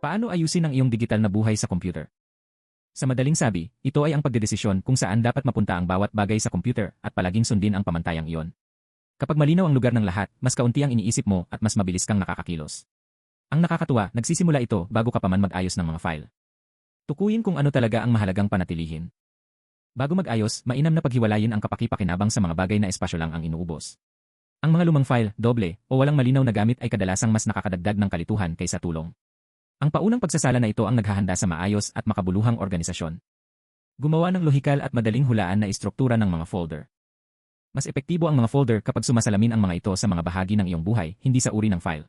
Paano ayusin ang iyong digital na buhay sa computer? Sa madaling sabi, ito ay ang pagdedesisyon kung saan dapat mapunta ang bawat bagay sa computer at palaging sundin ang pamantayang iyon. Kapag malinaw ang lugar ng lahat, mas kaunti ang iniisip mo at mas mabilis kang nakakakilos. Ang nakakatuwa, nagsisimula ito bago ka pa man mag-ayos ng mga file. Tukuyin kung ano talaga ang mahalagang panatilihin. Bago mag-ayos, mainam na paghiwalayin ang kapaki-pakinabang sa mga bagay na espasyo lang ang inuubos. Ang mga lumang file, doble, o walang malinaw na gamit ay kadalasang mas nakakadagdag ng kalituhan kaysa tulong. Ang paunang pagsasala na ito ang naghahanda sa maayos at makabuluhang organisasyon. Gumawa ng lohikal at madaling hulaan na istruktura ng mga folder. Mas epektibo ang mga folder kapag sumasalamin ang mga ito sa mga bahagi ng iyong buhay, hindi sa uri ng file.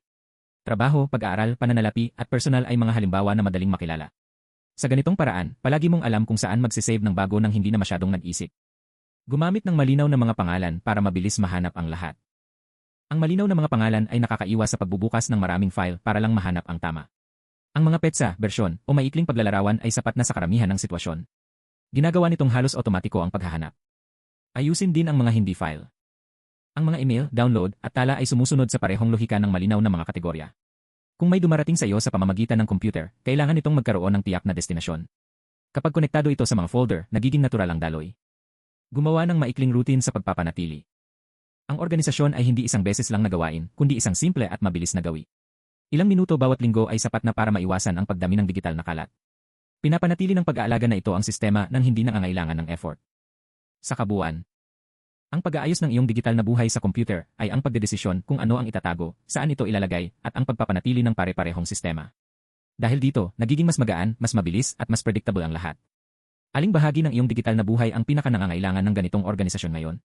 Trabaho, pag-aaral, pananalapi, at personal ay mga halimbawa na madaling makilala. Sa ganitong paraan, palagi mong alam kung saan magsisave ng bago nang hindi na masyadong nag-isip. Gumamit ng malinaw na mga pangalan para mabilis mahanap ang lahat. Ang malinaw na mga pangalan ay nakakaiwas sa pagbubukas ng maraming file para lang mahanap ang tama. Ang mga petsa, bersyon, o maikling paglalarawan ay sapat na sa karamihan ng sitwasyon. Ginagawa nitong halos otomatiko ang paghahanap. Ayusin din ang mga hindi file. Ang mga email, download, at tala ay sumusunod sa parehong lohika ng malinaw na mga kategorya. Kung may dumarating sa iyo sa pamamagitan ng computer, kailangan itong magkaroon ng tiyak na destinasyon. Kapag konektado ito sa mga folder, nagiging natural ang daloy. Gumawa ng maikling routine sa pagpapanatili. Ang organisasyon ay hindi isang beses lang na gawain, kundi isang simple at mabilis na gawi. Ilang minuto bawat linggo ay sapat na para maiwasan ang pagdami ng digital na kalat. Pinapanatili ng pag-aalaga na ito ang sistema nang hindi nangangailangan ng effort. Sa kabuuan, ang pag-aayos ng iyong digital na buhay sa computer ay ang pagdedesisyon kung ano ang itatago, saan ito ilalagay, at ang pagpapanatili ng pare-parehong sistema. Dahil dito, nagiging mas magaan, mas mabilis, at mas predictable ang lahat. Aling bahagi ng iyong digital na buhay ang pinaka-nangangailangan ng ganitong organisasyon ngayon?